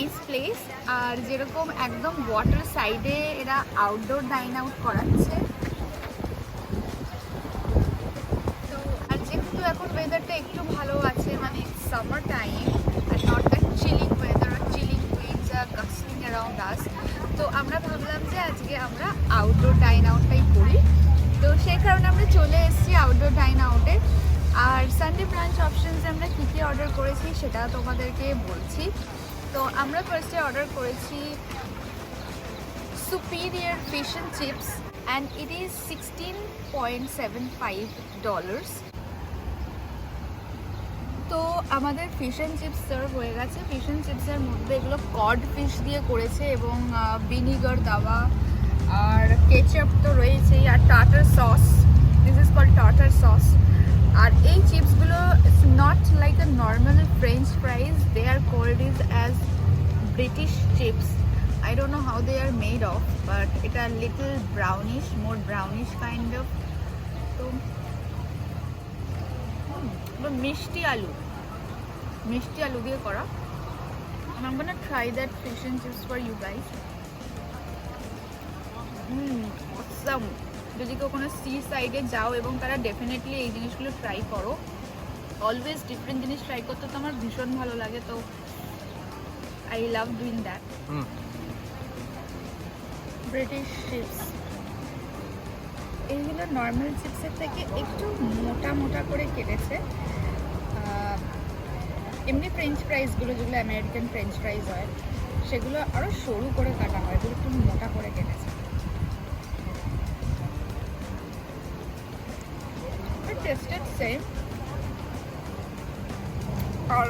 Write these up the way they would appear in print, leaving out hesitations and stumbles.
Nice place. আর যেরকম একদম water সাইডে এরা আউটডোর ডাইন আউট করাচ্ছে। তো আর যেহেতু এখন ওয়েদারটা একটু ভালো আছে, মানে সামার টাইম আর নট দ্যাট চিলিং ওয়েদার আর chilling winds are gusting around us, তো আমরা ভাবলাম যে আজকে আমরা আউটডোর ডাইন আউটটাই করি। তো সেই কারণে আমরা চলে এসেছি আউটডোর ডাইন আউটে। আর সানডে ব্রাঞ্চ অপশনসে আমরা কী কী অর্ডার করেছি সেটা তোমাদেরকে বলছি। তো আমরা ফার্স্টে অর্ডার করেছি superior fish and chips and it is $16.75। তো আমাদের ফিশ অ্যান্ড চিপস সার্ভ হয়ে গেছে। ফিশ অ্যান্ড চিপসের মধ্যে এগুলো কড ফিশ দিয়ে করেছে এবং ভিনিগার দেওয়া আর কেচাপ তো রয়েছেই আর tartar sauce, this is called tartar sauce. আর এই চিপসগুলো it's not like a normal French fries, they are called is as British chips. I don't know how they are made of, but it are little brownish, more brownish kind of. So, মিষ্টি আলু দিয়ে করা। And I'm gonna try that fish and chips for you guys. Awesome. যদি কেউ কোনো C সাইডে যাও এবং তারা ডেফিনেটলি এই জিনিসগুলো ট্রাই করো। অলওয়েজ ডিফারেন্ট জিনিস ট্রাই করতে তো আমার ভীষণ ভালো লাগে, তো I love doing that. British chips এইগুলো নর্মাল চিপসের থেকে একটু মোটা করে কেটেছে। এমনি ফ্রেঞ্চ ফ্রাইজগুলো যেগুলো আমেরিকান ফ্রেঞ্চ ফ্রাইজ হয় সেগুলো আরও সরু করে কাটা হয়, এগুলো একটু মোটা করে কেটেছে। Tested same. আর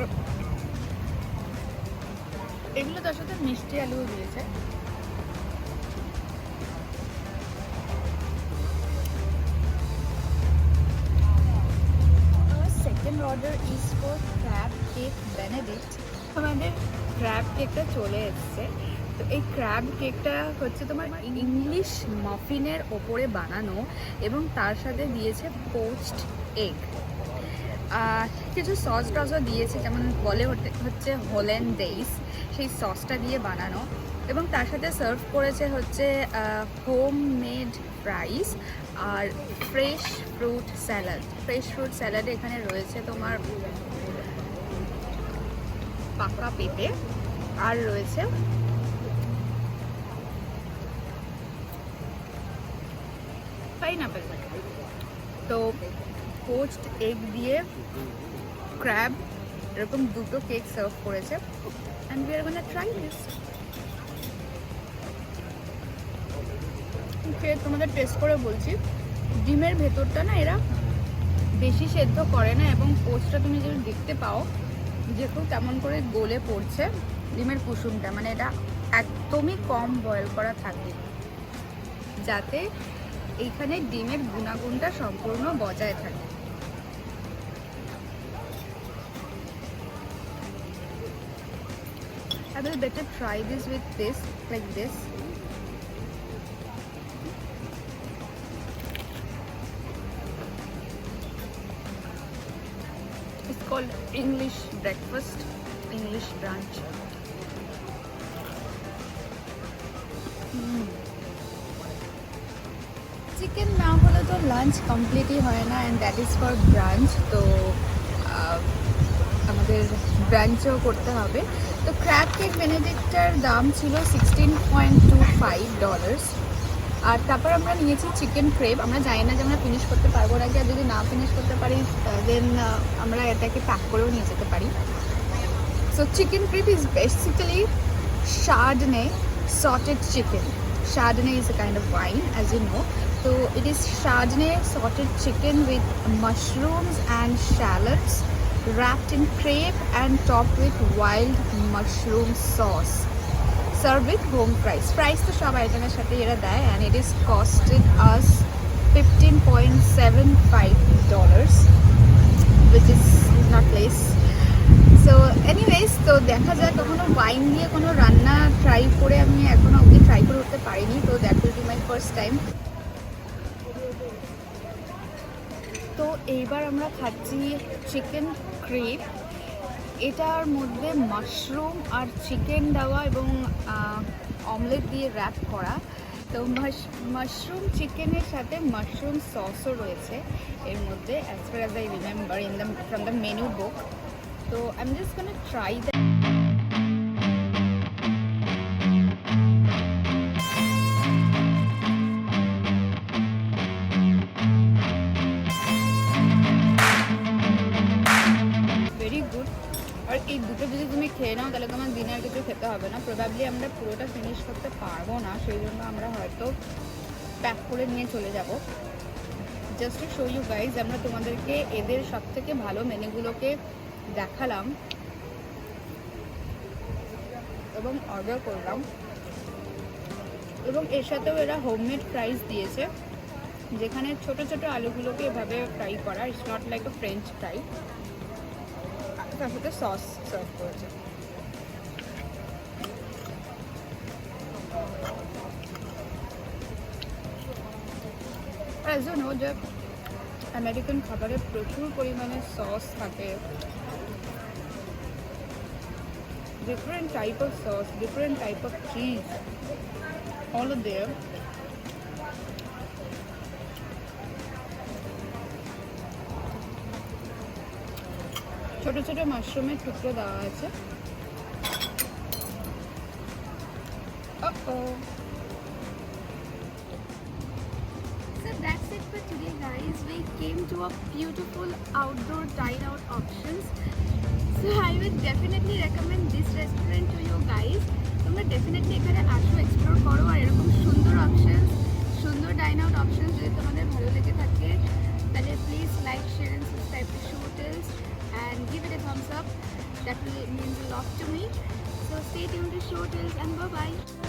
এগুলো তার সাথে মিষ্টি আলুও দিয়েছে। Second order is for crab cake Benedict. আমাদের ক্র্যাব কেকটা চলে এসছে। তো এই ক্র্যাব কেকটা হচ্ছে তোমার ইংলিশ মাফিনের ওপরে বানানো এবং তার সাথে দিয়েছে পোচড এগ। কিছু সস টসও দিয়েছে, যেমন বলে হচ্ছে হল্যান্ডেইস, সেই সসটা দিয়ে বানানো। এবং তার সাথে সার্ভ করেছে হচ্ছে হোম মেড ফ্রাইস আর fresh fruit salad. Fresh fruit স্যালাডে এখানে রয়েছে তোমার পাকা পেঁপে আর রয়েছে পাইনাপেল। তো পোচড এগ দিয়ে ক্র্যাব এরকম দুটো কেক সার্ভ করেছে and we are gonna try this. তোমাদের টেস্ট করে বলছি, ডিমের ভেতরটা না এরা বেশি সেদ্ধ করে না এবং পোচটা তুমি যদি দেখতে পাও যে খুব তেমন করে গলে পড়ছে ডিমের কুসুমটা, মানে এটা একদমই কম বয়েল করা থাকে যাতে এইখানে ডিমের গুণাগুণটা সম্পূর্ণ বজায় থাকে। I will better try this with this, like this. It's called English breakfast, English brunch. Chicken না হলে তো লাঞ্চ কমপ্লিটই হয় না, and that is for branch. তো আমাদের ব্রাঞ্চও করতে হবে। তো ক্র্যাব কেক বেনেডিক্টটার দাম ছিল $16.25। আর তারপর আমরা নিয়েছি চিকেন ক্রেব। আমরা জানি না যে আমরা ফিনিশ করতে পারবো নাকি, আর যদি না ফিনিশ করতে পারি দেন আমরা এটাকে প্যাক করেও নিয়ে যেতে পারি। So chicken crab is basically Chardonnay salted chicken. Chardonnay is a kind of wine, as you know. So it is Chardonnay salted chicken with mushrooms and shallots wrapped in crepe and topped with wild mushroom sauce. Served with home fries. Fries to সব আইটেমের সাথে এরা দেয়, and it is costed us $15.75, which is not less. So anyways, তো দেখা যায় কখনো wine দিয়ে কোনো রান্না ট্রাই করে আমি এখনো অবধি ট্রাই করে উঠতে পারিনি, তো that will be my first time. তো এইবার আমরা খাচ্ছি চিকেন ক্রেপ। এটার মধ্যে মাশরুম আর চিকেন দেওয়া এবং অমলেট দিয়ে র্যাপ করা। তো মাশরুম চিকেনের সাথে মাশরুম সসও রয়েছে এর মধ্যে, as far as I remember from the menu book. তো I am just gonna try that. Very good. আর এই দুটো যদি তুমি খেয়ে নাও তাহলে তোমার দিনে আর কিছু খেতে হবে না। প্রবাবলি আমরা পুরোটা ফিনিশ করতে পারবো না, সেই জন্য আমরা হয়তো প্যাক করে নিয়ে চলে যাব। Just to show you guys, আমরা তোমাদেরকে এদের সব থেকে ভালো মেনুগুলোকে দেখালাম এবং অর্ডার করলাম। এবং এর সাথেও এরা হোমমেড ফ্রাইস দিয়েছে, যেখানে ছোট ছোট আলুগুলোকে এভাবে ফ্রাই করা, it's not like a French fry. তার সাথে সস সার্ভ করেছে। অ্যাজ ইউ নো যে আমেরিকান খাবারে প্রচুর পরিমাণে সস থাকে, different type of sauce, different type of cheese, all of their. ছোট ছোট মাশরুমের টুকরো দেওয়া আছে। So that's it for today guys. We came to a beautiful outdoor dine out options. So I would definitely recommend this restaurant to you guys. তোমরা definitely এখানে আসো, explore করো, আর এরকম সুন্দর অপশনস, সুন্দর ডাইন আউট অপশনস যদি তোমাদের ভালো লেগে থাকে তাহলে please like, share and subscribe to Show Tales and give it a thumbs up. That will means a lot to me. So stay tuned to Show Tales and bye bye.